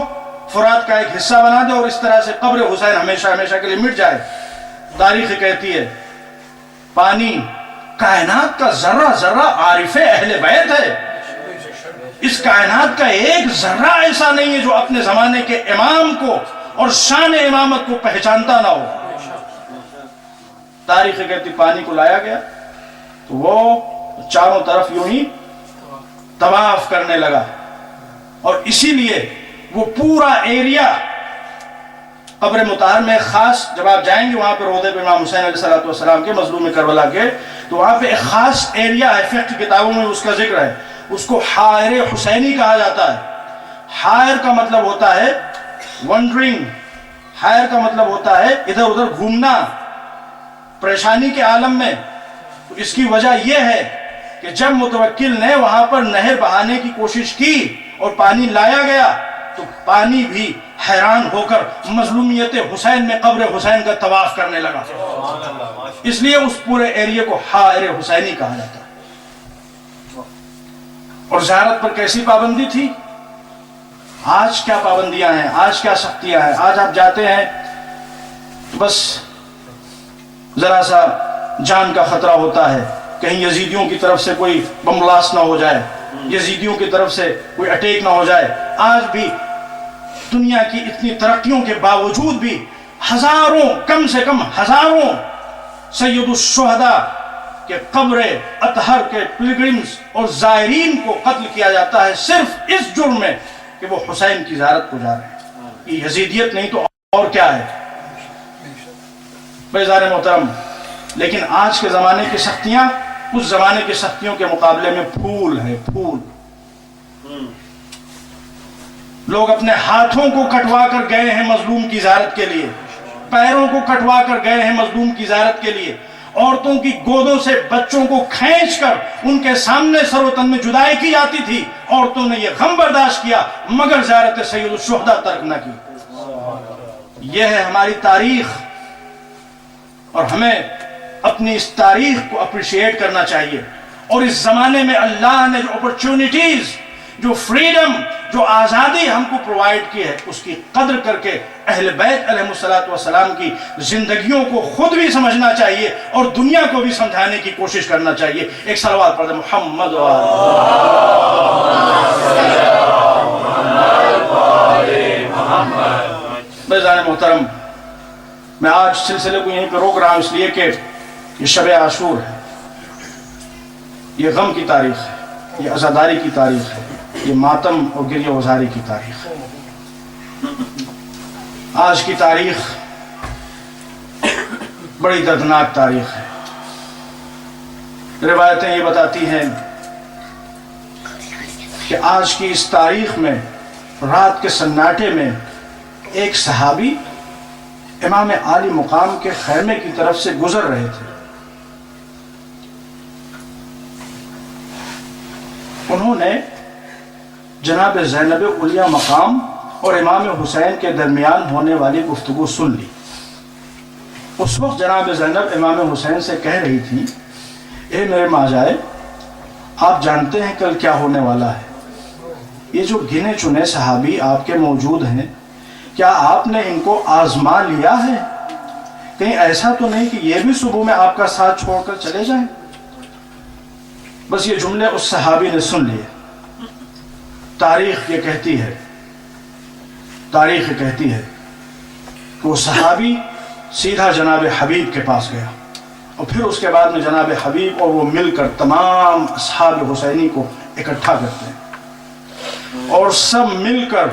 فرات کا ایک حصہ بنا دے اور اس طرح سے قبر حسین ہمیشہ ہمیشہ کے لیے مٹ جائے. تاریخ کہتی ہے پانی کائنات کا ذرہ ذرہ عارف اہل بیت ہے. اس کائنات کا ایک ذرہ ایسا نہیں ہے جو اپنے زمانے کے امام کو اور شان امامت کو پہچانتا نہ ہو. تاریخ کہتی پانی کو لایا گیا تو وہ چاروں طرف یوں ہی طواف کرنے لگا اور اسی لیے وہ پورا ایریا قبر مطہر میں خاص، جب آپ جائیں گے وہاں پہ روضے پہ امام حسین علیہ السلام کے مظلوم کربلا کے، تو وہاں پہ ایک خاص ایریا ہے، فقہ کی کتابوں میں اس کا ذکر ہے، اس کو حائر حسینی کہا جاتا ہے. حائر کا مطلب ہوتا ہے ونڈرنگ، حائر کا مطلب ہوتا ہے ادھر ادھر گھومنا پریشانی کے عالم میں. تو اس کی وجہ یہ ہے کہ جب متوکل نے وہاں پر نہر بہانے کی کوشش کی اور پانی لایا گیا تو پانی بھی حیران ہو کر مظلومیت حسین میں قبر حسین کا طواف کرنے لگا. اس لیے اس پورے ایریے کو حائر حسینی کہا جاتا ہے. اور زیارت پر کیسی پابندی تھی؟ آج کیا پابندیاں ہیں، آج کیا سختیاں ہیں. آج آپ جاتے ہیں تو بس ذرا سا جان کا خطرہ ہوتا ہے، کہیں یزیدیوں کی طرف سے کوئی بم بلاسٹ نہ ہو جائے، یزیدیوں کی طرف سے کوئی اٹیک نہ ہو جائے. آج بھی دنیا کی اتنی ترقیوں کے باوجود بھی ہزاروں، کم سے کم ہزاروں سید الشہداء کے قبر اطہر کے پلگرمز اور زائرین کو قتل کیا جاتا ہے صرف اس جرم میں کہ وہ حسین کی زیارت کو جا رہے ہیں. یہ یزیدیت نہیں تو اور کیا ہے؟ بیزار محترم، لیکن آج کے زمانے کی سختیاں اس زمانے کی سختیوں کے مقابلے میں پھول ہے، پھول. لوگ اپنے ہاتھوں کو کٹوا کر گئے ہیں مظلوم کی زیارت کے لیے، پیروں کو کٹوا کر گئے ہیں مظلوم کی زیارت کے لیے. عورتوں کی گودوں سے بچوں کو کھینچ کر ان کے سامنے سر و تن میں جدائی کی جاتی تھی. عورتوں نے یہ غم برداشت کیا مگر زیارت سید الشہداء ترک نہ کی. یہ ہے ہماری تاریخ اور ہمیں اپنی اس تاریخ کو اپریشیٹ کرنا چاہیے. اور اس زمانے میں اللہ نے جو اپرچونٹیز، جو فریڈم، جو آزادی ہم کو پرووائڈ کی ہے اس کی قدر کر کے اہل بیت علیہ السلام کی زندگیوں کو خود بھی سمجھنا چاہیے اور دنیا کو بھی سمجھانے کی کوشش کرنا چاہیے. ایک صلوات پڑھ دیں محمد بیزان محترم. میں آج سلسلے کو یہیں پہ روک رہا ہوں اس لیے کہ یہ شب عاشور ہے، یہ غم کی تاریخ ہے، یہ عزاداری کی تاریخ ہے. یہ ماتم اور گریہ وزاری کی تاریخ ہے۔ آج کی تاریخ بڑی دردناک تاریخ ہے۔ روایتیں یہ بتاتی ہیں کہ آج کی اس تاریخ میں رات کے سناٹے میں ایک صحابی امام عالی مقام کے خیمے کی طرف سے گزر رہے تھے۔ انہوں نے جناب زینب علیہ مقام اور امام حسین کے درمیان ہونے والی گفتگو سن لی۔ اس وقت جناب زینب امام حسین سے کہہ رہی تھی، اے میرے ماجائے، آپ جانتے ہیں کل کیا ہونے والا ہے؟ یہ جو گنے چنے صحابی آپ کے موجود ہیں، کیا آپ نے ان کو آزما لیا ہے؟ کہیں ایسا تو نہیں کہ یہ بھی صبح میں آپ کا ساتھ چھوڑ کر چلے جائیں؟ بس یہ جملے اس صحابی نے سن لیے۔ تاریخ یہ کہتی ہے کہ وہ صحابی سیدھا جناب حبیب کے پاس گیا، اور پھر اس کے بعد میں جناب حبیب اور وہ مل کر تمام اصحاب حسینی کو اکٹھا کرتے ہیں، اور سب مل کر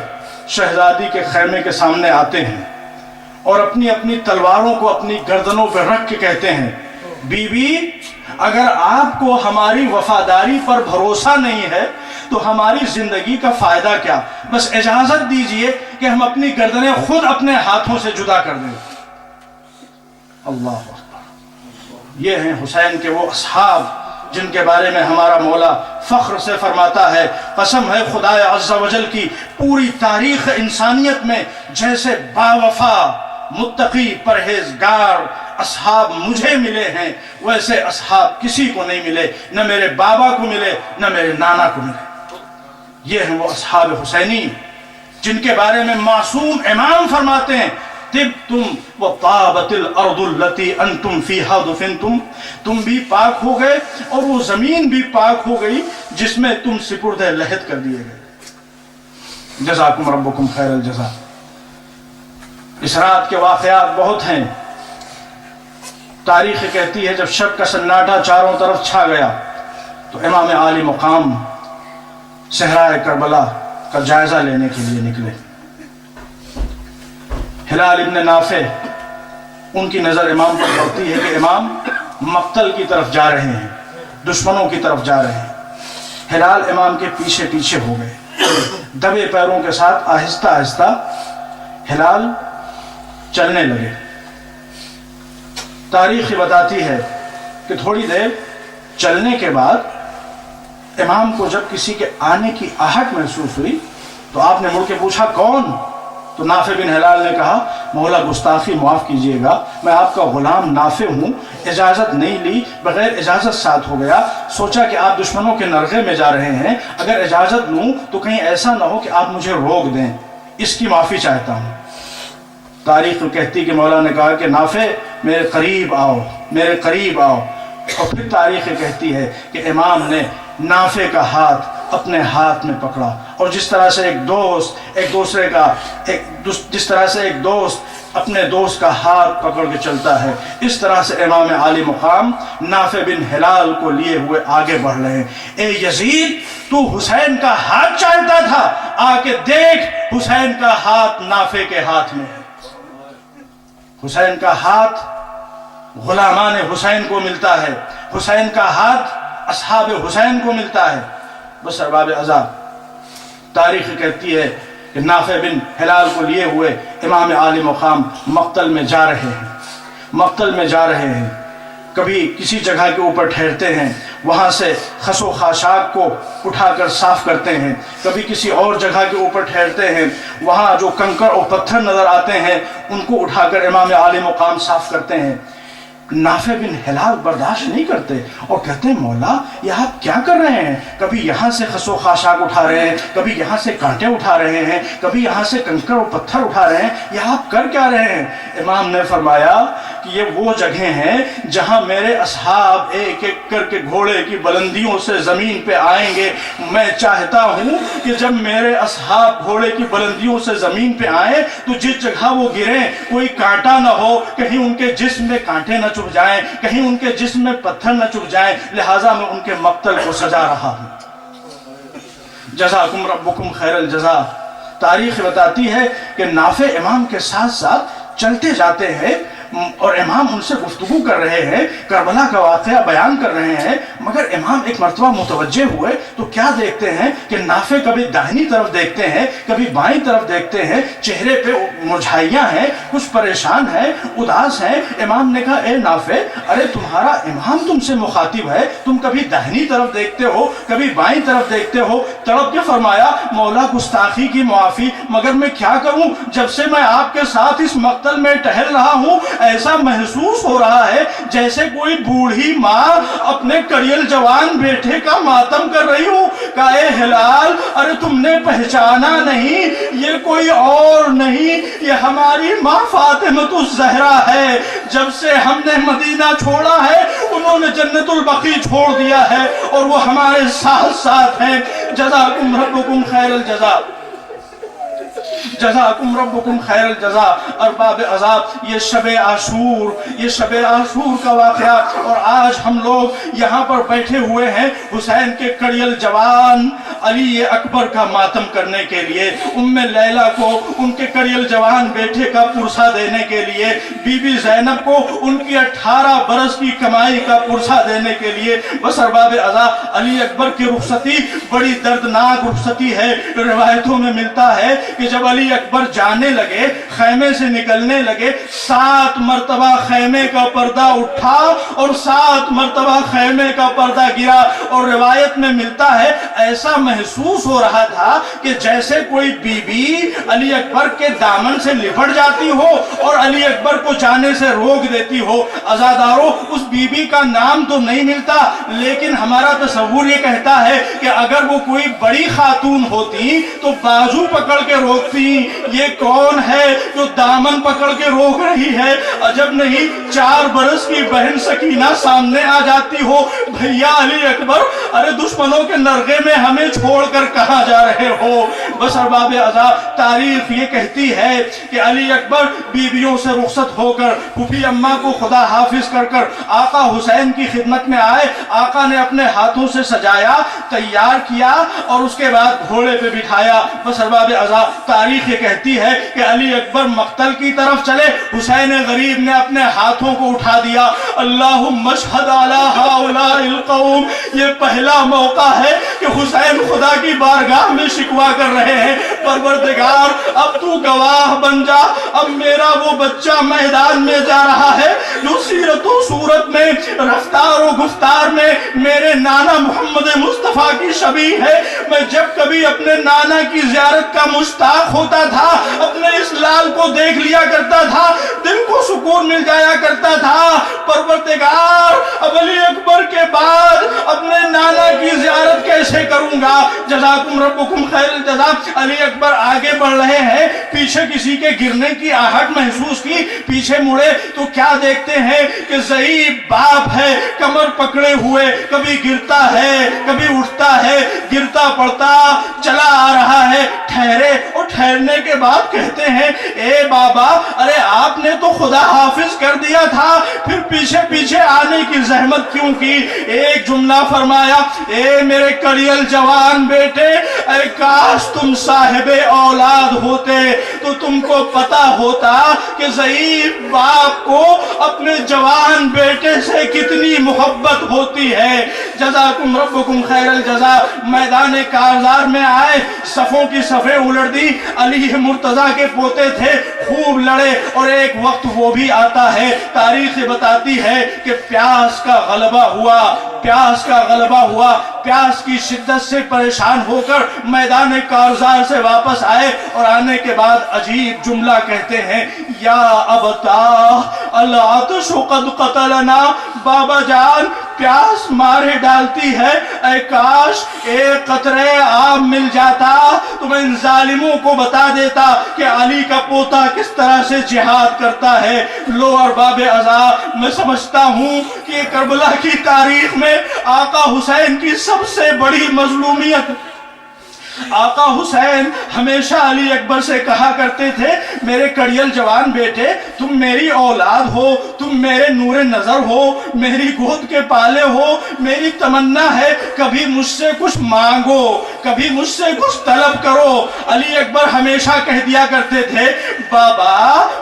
شہزادی کے خیمے کے سامنے آتے ہیں اور اپنی اپنی تلواروں کو اپنی گردنوں پہ رکھ کے کہتے ہیں، بی بی اگر آپ کو ہماری وفاداری پر بھروسہ نہیں ہے تو ہماری زندگی کا فائدہ کیا؟ بس اجازت دیجئے کہ ہم اپنی گردنیں خود اپنے ہاتھوں سے جدا کر دیں۔ اللہ اکبر۔ یہ ہیں حسین کے وہ اصحاب جن کے بارے میں ہمارا مولا فخر سے فرماتا ہے، قسم ہے خدا عز و جل کی، پوری تاریخ انسانیت میں جیسے باوفا متقی پرہیزگار اصحاب مجھے ملے ہیں، ویسے اصحاب کسی کو نہیں ملے، نہ میرے بابا کو ملے نہ میرے نانا کو ملے۔ یہ ہیں وہ اصحاب حسینی جن کے بارے میں معصوم امام فرماتے ہیں، طبتم وطابت الارض التي انتم فيها دفنتم، تم بھی پاک ہو گئے اور وہ زمین بھی پاک ہو گئی جس میں تم سپرد لحد کر دیے گئے۔ جزاکم ربکم خیر الجزا۔ اس رات کے واقعات بہت ہیں۔ تاریخ کہتی ہے جب شب کا سناٹا چاروں طرف چھا گیا تو امام عالی مقام صحرائے کربلا کا جائزہ لینے کے لیے نکلے۔ ہلال ابن نافع، ان کی نظر امام پر پڑتی ہے کہ امام مقتل کی طرف جا رہے ہیں، دشمنوں کی طرف جا رہے ہیں۔ ہلال امام کے پیچھے پیچھے ہو گئے، دبے پیروں کے ساتھ آہستہ آہستہ ہلال چلنے لگے۔ تاریخ بتاتی ہے کہ تھوڑی دیر چلنے کے بعد امام کو جب کسی کے آنے کی آہٹ محسوس ہوئی تو آپ نے مڑ کے پوچھا، کون؟ تو نافع بن ہلال نے کہا، مولا گستاخی معاف کیجئے گا، میں آپ کا غلام نافع ہوں، اجازت نہیں لی، بغیر اجازت ساتھ ہو گیا، سوچا کہ آپ دشمنوں کے نرغے میں جا رہے ہیں، اگر اجازت لوں تو کہیں ایسا نہ ہو کہ آپ مجھے روک دیں، اس کی معافی چاہتا ہوں۔ تاریخ کہتی کہ مولا نے کہا کہ نافع میرے قریب آؤ، میرے قریب آؤ، اور پھر تاریخ کہتی ہے کہ امام نے نافع کا ہاتھ اپنے ہاتھ میں پکڑا، اور جس طرح سے ایک دوست اپنے دوست کا ہاتھ پکڑ کے چلتا ہے، اس طرح سے امام عالی مقام نافع بن ہلال کو لیے ہوئے آگے بڑھ رہے ہیں۔ اے یزید، تو حسین کا ہاتھ چاہتا تھا، آ کے دیکھ حسین کا ہاتھ نافع کے ہاتھ میں ہے۔ حسین کا ہاتھ غلامان حسین کو ملتا ہے، حسین کا ہاتھ اصحاب حسین کو ملتا ہے۔ بس ارباب عذاب، تاریخ کہتی ہے کہ نافع بن ہلال کو لیے ہوئے امام عالی مقام مقتل میں جا رہے ہیں، کبھی کسی جگہ کے اوپر ٹھہرتے ہیں، وہاں سے خس و خاشاک کو اٹھا کر صاف کرتے ہیں، کبھی کسی اور جگہ کے اوپر ٹھہرتے ہیں، وہاں جو کنکر اور پتھر نظر آتے ہیں ان کو اٹھا کر امام عالی مقام صاف کرتے ہیں۔ نافع بن ہلال برداشت نہیں کرتے اور کہتے ہیں، مولا یہ آپ کیا کر رہے ہیں؟ کبھی یہاں سے خس و خاشاک اٹھا رہے ہیں، کبھی یہاں سے کانٹے اٹھا رہے ہیں، کبھی یہاں سے کنکر و پتھر اٹھا رہے ہیں، یہ آپ کر کیا رہے ہیں؟ امام نے فرمایا کہ یہ وہ جگہیں ہیں جہاں میرے اصحاب ایک ایک کر کے گھوڑے کی بلندیوں سے زمین پہ آئیں گے۔ میں چاہتا ہوں کہ جب میرے اصحاب گھوڑے کی بلندیوں سے زمین پہ آئیں تو جس جگہ وہ گریں کوئی کانٹا نہ ہو، کہیں ان کے جسم میں کانٹے نہ چبھ جائیں، کہیں ان کے جسم میں پتھر نہ چبھ جائیں، لہٰذا میں ان کے مقتل کو سجا رہا ہوں۔ جزاکم ربکم خیر الجزا۔ تاریخ بتاتی ہے کہ نافع امام کے ساتھ ساتھ چلتے جاتے ہیں اور امام ان سے گفتگو کر رہے ہیں، کربلا کا واقعہ بیان کر رہے ہیں، مگر امام ایک مرتبہ متوجہ ہوئے تو کیا دیکھتے ہیں کہ نافع کبھی داہنی طرف دیکھتے ہیں، کبھی بائیں طرف دیکھتے ہیں، چہرے پہ مرجھائیاں ہیں، کچھ پریشان ہیں، اداس ہیں۔ امام نے کہا اے نافع، ارے تمہارا امام تم سے مخاطب ہے، تم کبھی داہنی طرف دیکھتے ہو، کبھی بائیں طرف دیکھتے ہو۔ تڑپ کے فرمایا مولا گستاخی کی معافی، مگر میں کیا کروں، جب سے میں آپ کے ساتھ اس مقتل میں ٹہل رہا ہوں ایسا محسوس ہو رہا ہے جیسے کوئی بوڑھی ماں اپنے کڑیل جوان بیٹے کا ماتم کر رہی ہوں۔ کہا اے ہلال، ارے تم نے پہچانا نہیں، یہ کوئی اور نہیں، یہ ہماری ماں فاطمۃ الزہرا ہے۔ جب سے ہم نے مدینہ چھوڑا ہے انہوں نے جنت البقیع چھوڑ دیا ہے اور وہ ہمارے ساتھ ساتھ ہیں۔ جزاکم ربکم خیر الجزا، جزاکم ربکم خیر الجزا۔ ارباب عذاب، یہ شب عاشور کا واقعہ، اور آج ہم لوگ یہاں پر بیٹھے ہوئے ہیں حسین کے کڑیل جوان علی اکبر کا ماتم کرنے کے لیے، ام لیلہ کو ان کے کڑیل جوان بیٹے کا پرسہ دینے کے لیے، بی بی زینب کو ان کی 18 برس کی کمائی کا پرسہ دینے کے لیے۔ بس ارباب عذاب، علی اکبر کی رخصتی بڑی دردناک رخصتی ہے۔ روایتوں میں ملتا ہے کہ جب علی اکبر جانے لگے، خیمے سے نکلنے لگے، 7 مرتبہ خیمے کا پردہ اٹھا اور 7 مرتبہ خیمے کا پردہ گرا، اور روایت میں ملتا ہے ایسا محسوس ہو رہا تھا کہ جیسے کوئی بی بی علی اکبر کے دامن سے لپٹ جاتی ہو اور علی اکبر کو جانے سے روک دیتی ہو۔ عزادارو، اس بی بی کا نام تو نہیں ملتا، لیکن ہمارا تصور یہ کہتا ہے کہ اگر وہ کوئی بڑی خاتون ہوتی تو بازو پکڑ کے روکتی، یہ کون ہے جو دامن پکڑ کے روک رہی ہے؟ عجب نہیں 4 برس کی بہن سکینہ سامنے آ جاتی ہو، بھیا علی اکبر، ارے دشمنوں کے نرغے میں ہمیں چھوڑ کر کہاں جا رہے ہو؟ بس ارباب عذاب، تاریخ یہ کہتی ہے کہ علی اکبر بیویوں سے رخصت ہو کر پھوپھی اماں کو خدا حافظ کر کر آقا حسین کی خدمت میں آئے۔ آقا نے اپنے ہاتھوں سے سجایا، تیار کیا اور اس کے بعد گھوڑے پہ بٹھایا۔ بس ارباب عذاب، تاریخ یہ کہتی ہے کہ علی اکبر مقتل کی طرف چلے، حسین غریب نے اپنے ہاتھوں کو اٹھا دیا۔ اللہم اشہد علی ہؤلاء القوم، یہ پہلا موقع ہے کہ حسین خدا کی بارگاہ میں شکوہ کر رہے ہیں، پروردگار اب تو گواہ بن جا، اب میرا وہ بچہ میدان میں جا رہا ہے جو سیرت و صورت میں، رفتار و گفتار میں میرے نانا محمد مصطفیٰ کی شبیہ ہے۔ میں جب کبھی اپنے نانا کی زیارت کا مشتاق ہوتا تھا، اپنے اس لال کو دیکھ لیا کرتا تھا، دل کو سکون مل جایا کرتا تھا۔ پروردگار اب علی اکبر کے بعد اپنے نانا کی زیارت کیسے کروں گا؟ جزاکم ربکم خیر الجزا۔ علی اکبر آگے بڑھ رہے ہیں، پیچھے کسی کے گرنے کی آہٹ محسوس کی، پیچھے مڑے تو کیا دیکھتے ہیں کہ ضعیف باپ ہے، کمر پکڑے ہوئے، کبھی گرتا ہے کبھی اٹھتا ہے، گرتا پڑتا چلا آ رہا ہے۔ ٹھہرے اور ٹھہرنے کے بعد کہتے ہیں اے بابا، ارے آپ نے تو خدا حافظ کر دیا تھا، پھر پیچھے پیچھے آنے کی زحمت کیوں کی؟ ایک جملہ فرمایا، اے میرے کڑیل جوان بیٹے، اے کاش تم صاحب اولاد ہوتے تو تم کو پتا ہوتا کہ ضعیف باپ کو اپنے جوان بیٹے سے کتنی محبت ہوتی ہے۔ جزاکم ربکم خیر الجزا۔ میدان کارزار میں آئے، صفوں کی صفیں الٹ دی، علی مرتضیٰ کے پوتے تھے، خوب لڑے، اور ایک وقت وہ بھی آتا ہے، تاریخ بتاتی ہے کہ پیاس کا غلبہ ہوا، پیاس کا غلبہ ہوا، پیاس کی شدت سے پریشان ہو کر میدان کارزار سے واپس آئے، اور آنے کے بعد عجیب جملہ کہتے ہیں، یا ابتا العطش قد قتلنا، بابا جان پیاس مارے ڈالتی ہے، اے کاش ایک قطرے آب مل جاتا تو میں ان ظالموں کو بتا دیتا کہ علی کا پوتا کس طرح سے جہاد کرتا ہے۔ لو ارباب عذاب، میں سمجھتا ہوں کہ کربلا کی تاریخ میں آقا حسین کی سب سے بڑی مظلومیت آقا حسین ہمیشہ علی اکبر سے کہا کرتے تھے میرے کڑیل جوان بیٹے تم میری اولاد ہو, تم میرے نور نظر ہو, میری گود کے پالے ہو, میری تمنا ہے کبھی مجھ سے کچھ مانگو, کبھی مجھ سے کچھ طلب کرو. علی اکبر ہمیشہ کہہ دیا کرتے تھے بابا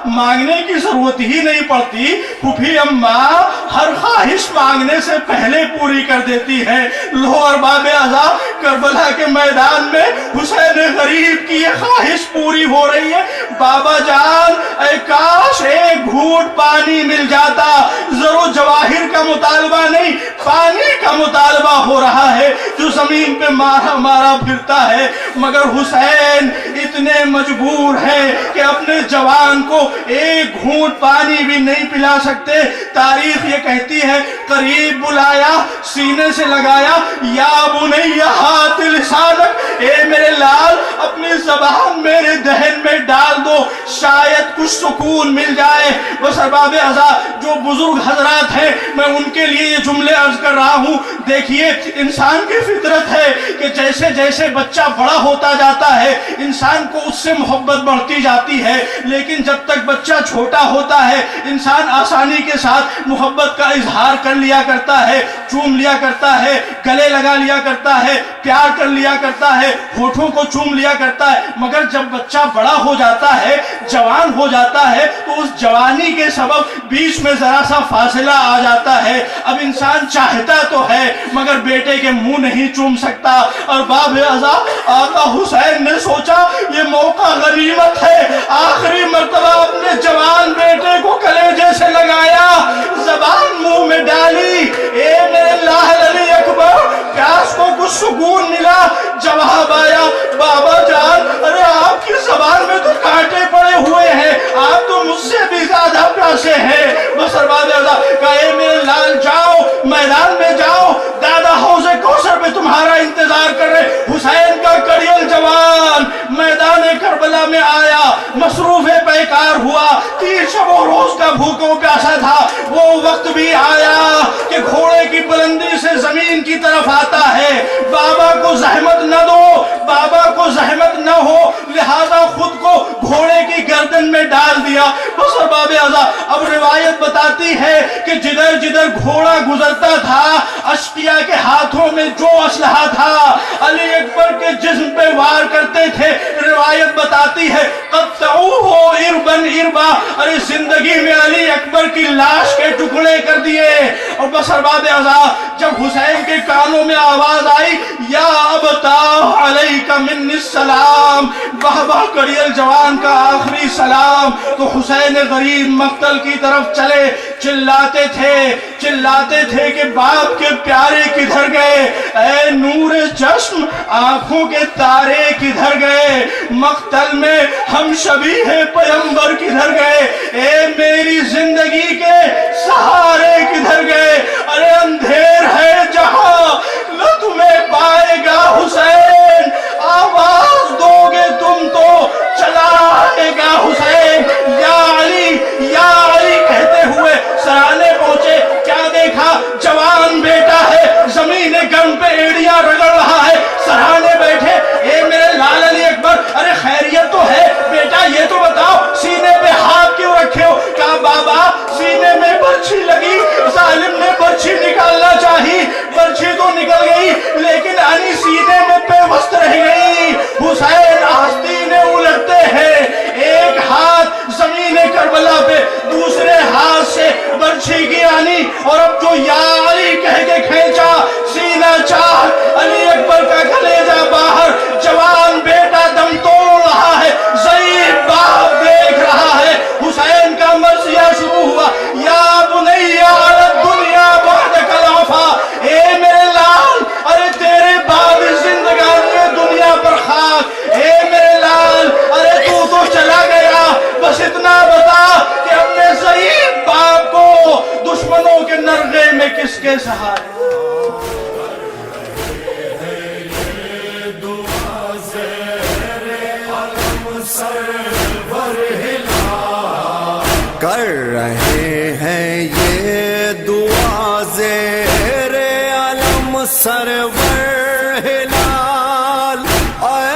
مانگنے کی ضرورت ہی نہیں پڑتی, پھوپھی اماں ہر خواہش مانگنے سے پہلے پوری کر دیتی ہے. لو ارباب اعضاء کربلا کے میدان میں حسین غریب کی یہ خواہش پوری ہو رہی ہے. بابا جان اے کاش ایک گھونٹ پانی مل جاتا. ضرور جواہر کا مطالبہ نہیں, پانی کا مطالبہ ہو رہا ہے جو زمین پہ مارا مارا پھرتا ہے. مگر حسین اتنے مجبور ہے کہ اپنے جوان کو ایک گھونٹ پانی بھی نہیں پلا سکتے. تاریخ یہ کہتی ہے قریب بلایا سینے سے لگایا یا بنی ہاتھ لسانک, اے میرے لال اپنی زبان میرے دہن میں ڈال دو شاید کچھ سکون مل جائے. بس ارباب اعضاء جو بزرگ حضرات ہیں میں ان کے لیے یہ جملے عرض کر رہا ہوں. دیکھیے انسان کی فطرت ہے کہ جیسے جیسے بچہ بڑا ہوتا جاتا ہے انسان کو اس سے محبت بڑھتی جاتی ہے, لیکن جب تک بچہ چھوٹا ہوتا ہے انسان آسانی کے ساتھ محبت کا اظہار کر لیا کرتا ہے, چوم لیا کرتا ہے, گلے لگا لیا کرتا ہے, پیار کر لیا کرتا ہے, ہونٹوں کو چوم لیا کرتا ہے. مگر جب بچہ بڑا ہو جاتا ہے, جوان ہو جاتا ہے, تو اس جوانی کے سبب بیچ میں ذرا سا فاصلہ آ جاتا ہے. اب انسان چاہتا تو ہے مگر بیٹے کے منہ نہیں چوم سکتا. اور باب اعضاء آقا حسین نے سوچا یہ موقع غنیمت ہے, آخری مرتبہ اپنے جوان بیٹے کو کلیجے سے لگایا, زبان منہ میں ڈالی, اے میرے لاحل علی اکبر پیاس کو کچھ سکون ملا. جواب آیا بابا جان ارے آپ کی زبان میں تو کانٹے پڑے ہوئے ہیں, آپ تو مجھ سے بھی زیادہ پیاسے ہیں. بس ارباب اعضاء کہا اے میرے لال جاؤ میدان میں جاؤ, دادا حوض کوثر پہ تمہارا انتظار کر رہے. حسین کا کڑیل جوان میدان کربلا میں آیا, مصروف پیکار ہوا, 30 شب و روز کا بھوکوں پیاسا تھا. وہ وقت بھی آیا کہ گھوڑے کی بلندی سے زمین کی طرف آتا ہے. بابا کو زحمت نہ دو, بابا کو زحمت نہ ہو, لہذا خود کو گھوڑے کی گردن میں ڈال دیا. بس ارباب اعضاء اب روایت بتاتی ہے کہ جدھر جدھر گھوڑا گزرتا تھا اشقیاء کے ہاتھوں میں جو اسلحہ تھا علی اکبر کے جسم پہ وار کرتے تھے. روایت بتاتی ہے قطعوه اربا اربا, ارے زندگی میں علی اکبر کی لاش کے ٹکڑے کر دیے. اور بس ارباب اعضاء جب حسین کے کانوں میں آواز آئی یا ابتا علیک من السلام, بابا کڑیل جوان کا آخری سلام, تو حسین غریب مقتل کی طرف چلے. چلاتے تھے کہ باپ کے پیارے کدھر گئے, اے نور چشم آنکھوں کے تارے کدھر گئے, مقتل میں ہم شبیہ پیغمبر کدھر گئے, اے میری زندگی کے سہارے کدھر گئے. ارے اندھیر ہے جہاں نہ تمہیں پائے گا حسین, آواز دو گے تم تو چلا آئے گا حسین. یا علی یا علی کہتے ہوئے سرانے پہنچے. کیا دیکھا, جوان بیٹا ہے, زمین گرم پہ ایڑیاں رگڑ رہا ہے. سرانے بیٹھے, اے میرے لال علی اکبر ارے خیریت تو ہے بیٹا, یہ تو بتاؤ سینے پہ ہاتھ کیوں رکھے ہو. کہا بابا سینے میں برچھی لگی, ظالم نے برچھی نکالنا چاہی, برچھی تو نکل گئی لیکن علی سینے میں پیوست رہ گئی. حسین آستینے الٹتے ہیں, ایک ہاتھ زمین کربلا پہ, دوسرے ہاتھ سے برچھی کی آنی, اور اب جو یا علی کہہ کے کھینچا سینہ چاہ علی اکبر کا کلیجہ باہر. جوان بیٹا دم توڑ رہا ہے, ضعیف باپ دیکھ رہا ہے. حسین کا مرثیہ شروع ہوا یا بنی علی الدنیا بعدک الوفا, اے میرے لال ارے تیرے بعد زندگانی دنیا پر خاک. اے میرے لال ارے تو چلا گیا, بس اتنا بتا کہ اپنے ضعیف باپ کو دشمنوں کے نرغے میں کس کے سہارے. کر رہے ہیں یہ دعا زیر علم سرور ہلال, اے